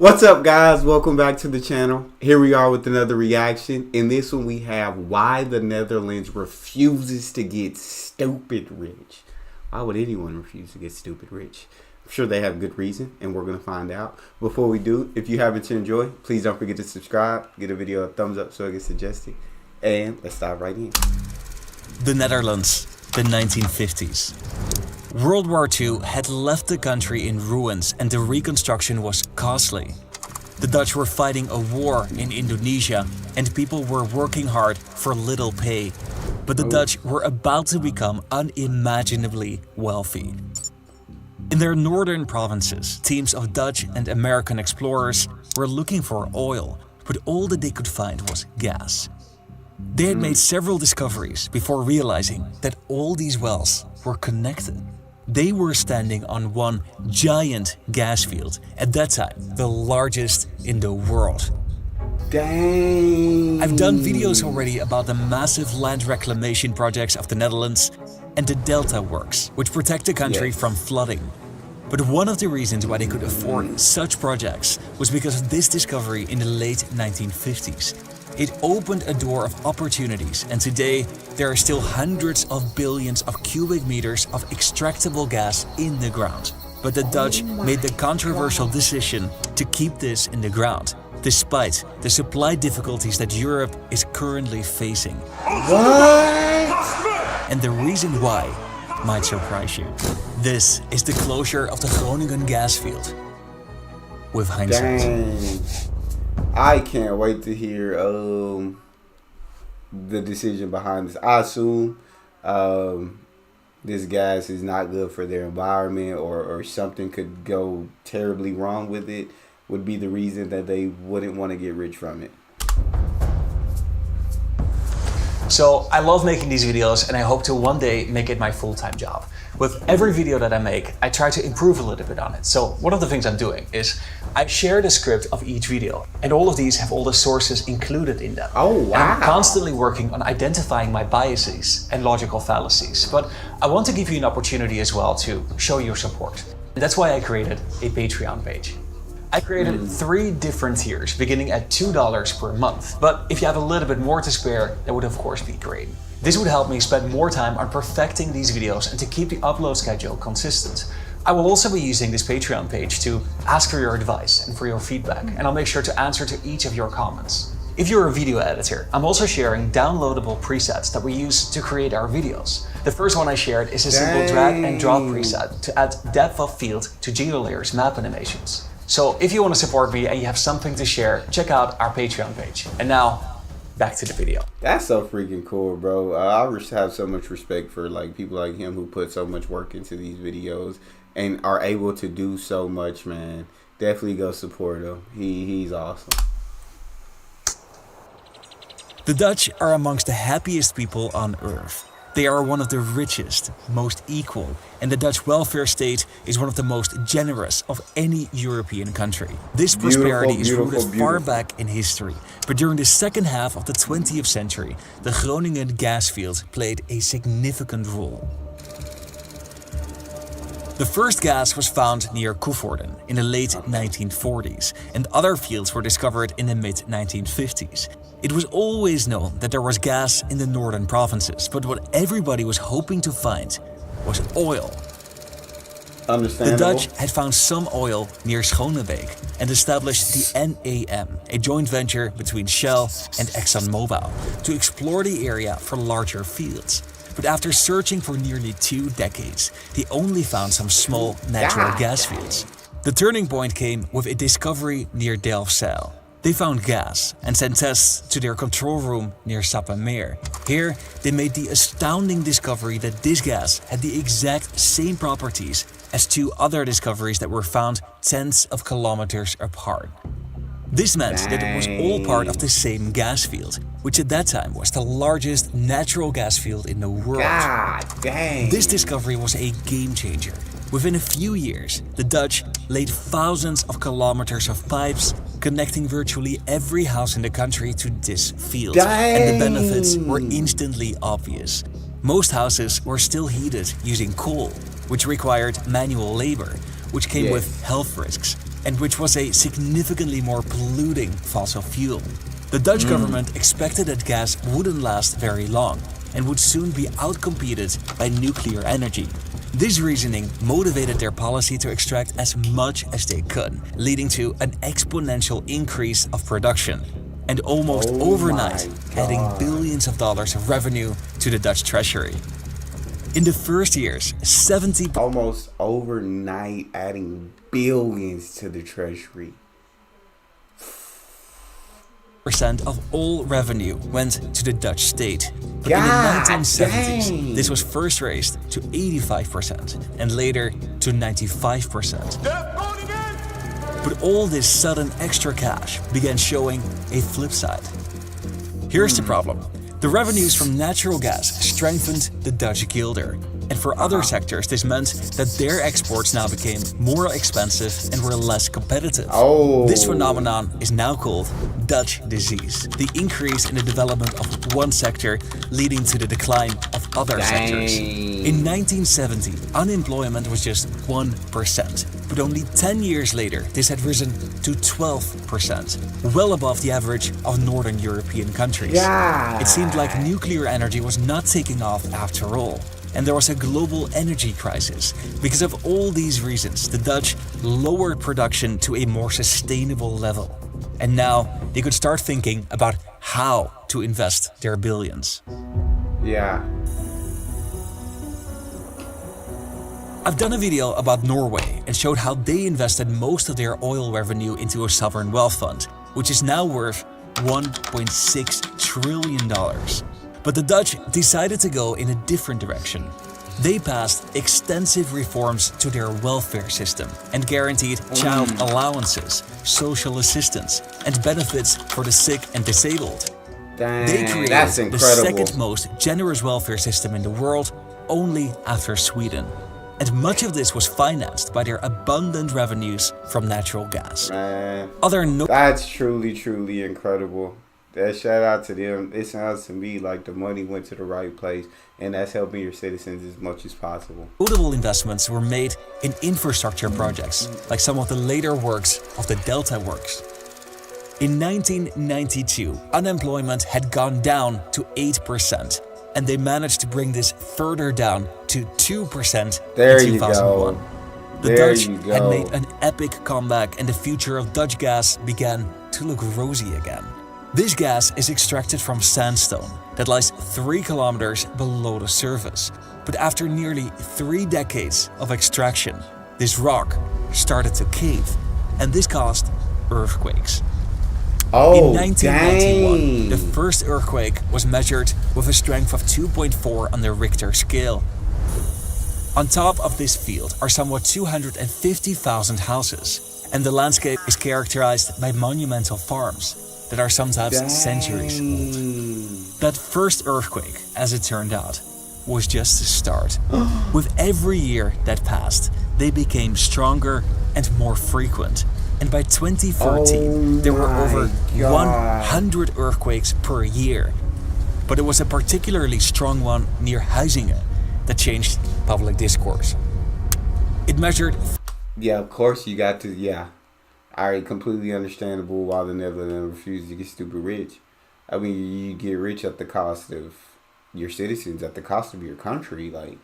What's up, guys? Welcome back to the channel. Here we are with another reaction. In this one, we have why the Netherlands refuses to get stupid rich. Why would anyone refuse to get stupid rich? I'm sure they have good reason, and we're going to find out. Before we do, if you happen to enjoy, please don't forget to subscribe. Give a video a thumbs up so it gets suggested. And let's dive right in. The Netherlands, the 1950s. World War II had left the country in ruins and the reconstruction was costly. The Dutch were fighting a war in Indonesia and people were working hard for little pay. But the Dutch were about to become unimaginably wealthy. In their northern provinces, teams of Dutch and American explorers were looking for oil, but all that they could find was gas. They had made several discoveries before realizing that all these wells were connected. They were standing on one giant gas field, at that time the largest in the world. Dang! I've done videos already about the massive land reclamation projects of the Netherlands and the Delta Works, which protect the country from flooding. But one of the reasons why they could afford such projects was because of this discovery in the late 1950s. It opened a door of opportunities, and today there are still hundreds of billions of cubic meters of extractable gas in the ground. But the Dutch made the controversial decision to keep this in the ground, despite the supply difficulties that Europe is currently facing. What? And the reason why might surprise you. This is the closure of the Groningen gas field. With hindsight. Dang. I can't wait to hear the decision behind this. I assume this gas is not good for their environment, or something could go terribly wrong with it, would be the reason that they wouldn't want to get rich from it. So I love making these videos and I hope to one day make it my full-time job. With every video that I make, I try to improve a little bit on it. So one of the things I'm doing is I share the script of each video, and all of these have all the sources included in them. Oh, wow. And I'm constantly working on identifying my biases and logical fallacies. But I want to give you an opportunity as well to show your support. And that's why I created a Patreon page. I created 3 different tiers, beginning at $2 per month. But if you have a little bit more to spare, that would of course be great. This would help me spend more time on perfecting these videos and to keep the upload schedule consistent. I will also be using this Patreon page to ask for your advice and for your feedback, and I'll make sure to answer to each of your comments. If you're a video editor, I'm also sharing downloadable presets that we use to create our videos. The first one I shared is a simple drag and drop preset to add depth of field to GeoLayer's map animations. So if you want to support me and you have something to share, check out our Patreon page. And now, back to the video. That's so freaking cool, bro. I just have so much respect for people like him who put so much work into these videos and are able to do so much, man. Definitely go support him. He's awesome. The Dutch are amongst the happiest people on earth. They are one of the richest, most equal, and the Dutch welfare state is one of the most generous of any European country. This prosperity is rooted far back in history, but during the second half of the 20th century, the Groningen gas field played a significant role. The first gas was found near Koevoorden in the late 1940s, and other fields were discovered in the mid-1950s. It was always known that there was gas in the northern provinces, but what everybody was hoping to find was oil. Understandable. The Dutch had found some oil near Schonebeek and established the NAM, a joint venture between Shell and ExxonMobil, to explore the area for larger fields. But after searching for nearly 2 decades, they only found some small natural gas fields. The turning point came with a discovery near Delfzijl. They found gas and sent tests to their control room near Sappemeer. Here, they made the astounding discovery that this gas had the exact same properties as 2 other discoveries that were found tens of kilometers apart. This meant that it was all part of the same gas field, which at that time was the largest natural gas field in the world. God dang. This discovery was a game changer. Within a few years, the Dutch laid thousands of kilometers of pipes connecting virtually every house in the country to this field. And the benefits were instantly obvious. Most houses were still heated using coal, which required manual labor, which came with health risks. and which was a significantly more polluting fossil fuel. The Dutch government expected that gas wouldn't last very long and would soon be outcompeted by nuclear energy. This reasoning motivated their policy to extract as much as they could, leading to an exponential increase of production, and almost overnight adding billions of dollars of revenue to the Dutch treasury. In the first years, 70% Almost overnight adding billions to the treasury. of all revenue went to the Dutch state. But in God the 1970s, dang. this was first raised to 85% and later to 95%. But all this sudden extra cash began showing a flip side. Here's the problem. The revenues from natural gas strengthened the Dutch guilder. And for other sectors, this meant that their exports now became more expensive and were less competitive. This phenomenon is now called Dutch disease, the increase in the development of one sector leading to the decline of other sectors. In 1970, unemployment was just 1%, but only 10 years later, this had risen to 12%, well above the average of Northern European countries. It seemed like nuclear energy was not taking off after all. And there was a global energy crisis. Because of all these reasons, the Dutch lowered production to a more sustainable level. And now they could start thinking about how to invest their billions. Yeah. I've done a video about Norway and showed how they invested most of their oil revenue into a sovereign wealth fund, which is now worth $1.6 trillion. But the Dutch decided to go in a different direction. They passed extensive reforms to their welfare system and guaranteed child allowances, social assistance, and benefits for the sick and disabled. They created the second most generous welfare system in the world, only after Sweden. And much of this was financed by their abundant revenues from natural gas. That's truly incredible. That shout out to them. It sounds to me like the money went to the right place, and that's helping your citizens as much as possible. Notable investments were made in infrastructure projects, like some of the later works of the Delta Works. In 1992, unemployment had gone down to 8%, and they managed to bring this further down to 2% in 2001. The Dutch had made an epic comeback, and the future of Dutch gas began to look rosy again. This gas is extracted from sandstone that lies 3 kilometers below the surface. But after nearly 3 decades of extraction, this rock started to cave, and this caused earthquakes. In 1991, the first earthquake was measured with a strength of 2.4 on the Richter scale. On top of this field are somewhat 250,000 houses, and the landscape is characterized by monumental farms that are sometimes centuries old. That first earthquake, as it turned out, was just the start. With every year that passed, they became stronger and more frequent. And by 2014, there were over 100 earthquakes per year. But it was a particularly strong one near Huizingen that changed public discourse. It measured... Yeah, of course you got to, Alright, completely understandable why the Netherlands refused to get stupid rich. I mean, you get rich at the cost of your citizens, at the cost of your country. Like,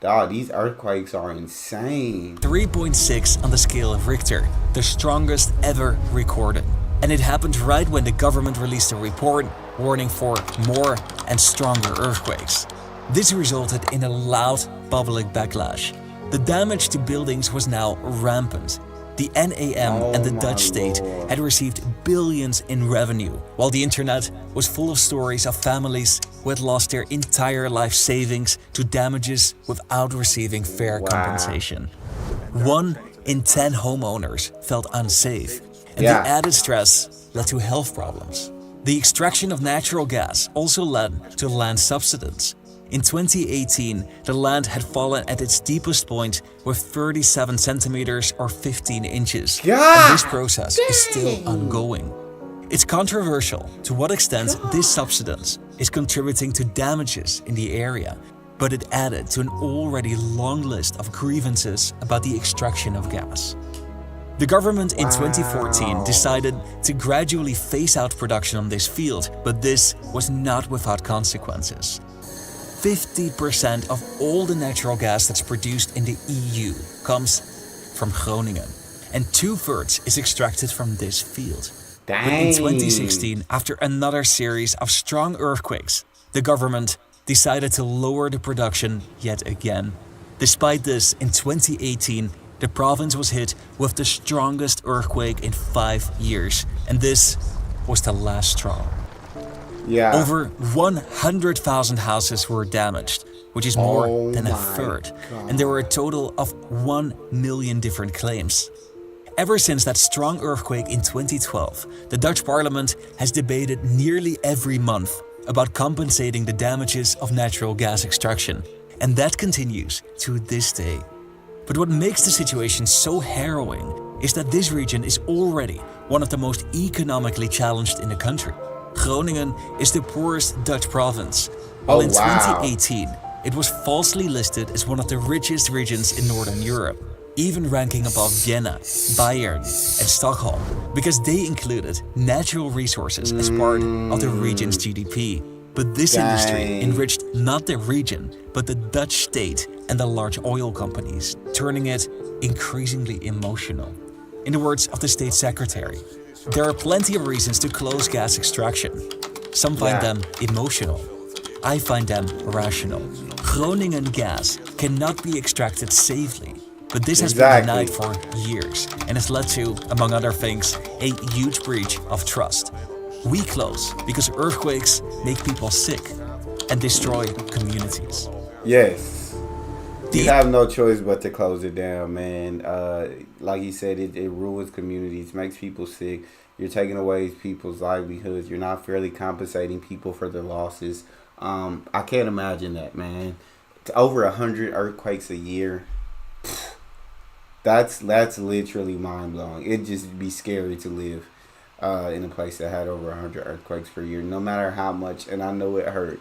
dawg, these earthquakes are insane. 3.6 on the scale of Richter, the strongest ever recorded. And it happened right when the government released a report warning for more and stronger earthquakes. This resulted in a loud public backlash. The damage to buildings was now rampant. The NAM and the Dutch state had received billions in revenue, while the internet was full of stories of families who had lost their entire life savings to damages without receiving fair compensation. 1 in 10 homeowners felt unsafe, and the added stress led to health problems. The extraction of natural gas also led to land subsidence. In 2018, the land had fallen at its deepest point with 37 centimeters or 15 inches. And this process is still ongoing. It's controversial to what extent this subsidence is contributing to damages in the area, but it added to an already long list of grievances about the extraction of gas. The government in Wow. 2014 decided to gradually phase out production on this field, but this was not without consequences. 50% of all the natural gas that's produced in the EU comes from Groningen, and 2/3 is extracted from this field. Dang. But in 2016, after another series of strong earthquakes, the government decided to lower the production yet again. Despite this, in 2018, the province was hit with the strongest earthquake in 5 years, and this was the last straw. Yeah. Over 100,000 houses were damaged, which is more than a my third, God. and there were a total of 1 million different claims. Ever since that strong earthquake in 2012, the Dutch parliament has debated nearly every month about compensating the damages of natural gas extraction, and that continues to this day. But what makes the situation so harrowing is that this region is already one of the most economically challenged in the country. Groningen is the poorest Dutch province, while in 2018 it was falsely listed as one of the richest regions in Northern Europe, even ranking above Vienna, Bayern, and Stockholm, because they included natural resources as part of the region's GDP. But this industry enriched not the region, but the Dutch state and the large oil companies, turning it increasingly emotional. In the words of the state secretary, there are plenty of reasons to close gas extraction. Some find them emotional. I find them rational. Groningen gas cannot be extracted safely, but this has been denied for years and has led to, among other things, a huge breach of trust. We close because earthquakes make people sick and destroy communities. Yes. You have no choice but to close it down, man. Like you said, it ruins communities, makes people sick. You're taking away people's livelihoods. You're not fairly compensating people for their losses. I can't imagine that, man. It's over 100 earthquakes a year. That's literally mind-blowing. It'd just be scary to live in a place that had over 100 earthquakes per year, no matter how much, and I know it hurt,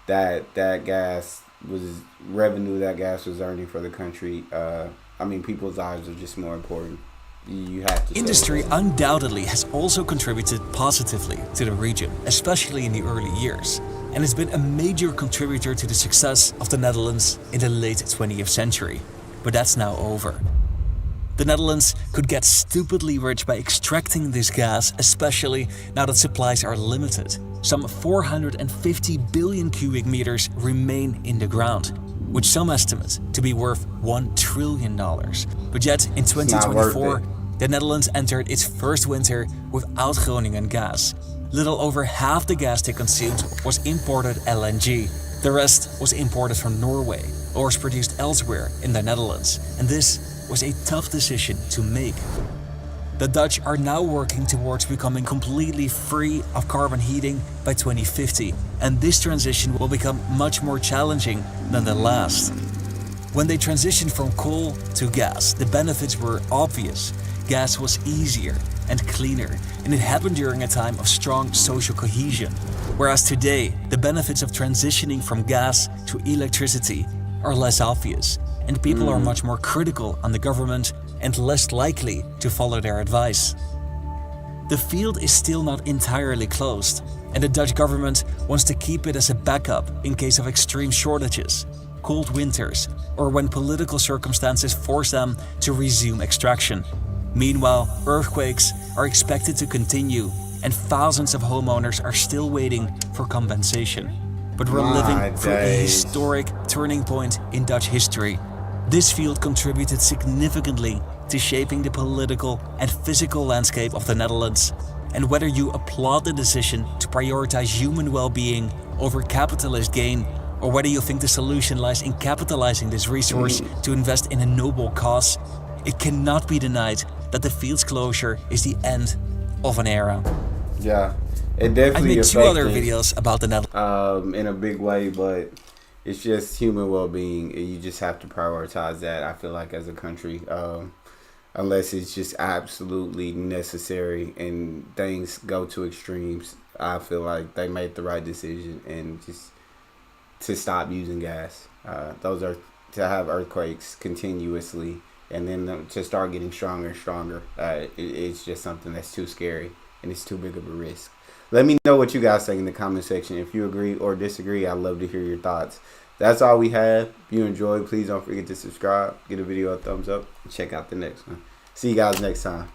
that gas was revenue that gas was earning for the country. I mean, people's lives are just more important. You have to. Industry undoubtedly has also contributed positively to the region, especially in the early years, and has been a major contributor to the success of the Netherlands in the late 20th century. But that's now over. The Netherlands could get stupidly rich by extracting this gas, especially now that supplies are limited. Some 450 billion cubic meters remain in the ground, which some estimate to be worth $1 trillion. But yet, in 2024, the Netherlands entered its first winter without Groningen gas. Little over half the gas they consumed was imported LNG. The rest was imported from Norway or was produced elsewhere in the Netherlands. And this was a tough decision to make. The Dutch are now working towards becoming completely free of carbon heating by 2050, and this transition will become much more challenging than the last. When they transitioned from coal to gas, the benefits were obvious. Gas was easier and cleaner, and it happened during a time of strong social cohesion. Whereas today, the benefits of transitioning from gas to electricity are less obvious, and people are much more critical on the government and less likely to follow their advice. The field is still not entirely closed, and the Dutch government wants to keep it as a backup in case of extreme shortages, cold winters, or when political circumstances force them to resume extraction. Meanwhile, earthquakes are expected to continue, and thousands of homeowners are still waiting for compensation. But we're living through a historic turning point in Dutch history. This field contributed significantly to shaping the political and physical landscape of the Netherlands. And whether you applaud the decision to prioritize human well-being over capitalist gain, or whether you think the solution lies in capitalizing this resource to invest in a noble cause, it cannot be denied that the field's closure is the end of an era. Yeah, it definitely I made 2 other videos about the Netherlands in a big way, but it's just human well-being, and you just have to prioritize that, I feel like, as a country, unless it's just absolutely necessary and things go to extremes. I feel like they made the right decision, and just to stop using gas. Those are to have earthquakes continuously and then to start getting stronger and stronger. It's just something that's too scary, and it's too big of a risk. Let me know what you guys think in the comment section. If you agree or disagree, I'd love to hear your thoughts. That's all we have. If you enjoyed, please don't forget to subscribe, give the video a thumbs up, and check out the next one. See you guys next time.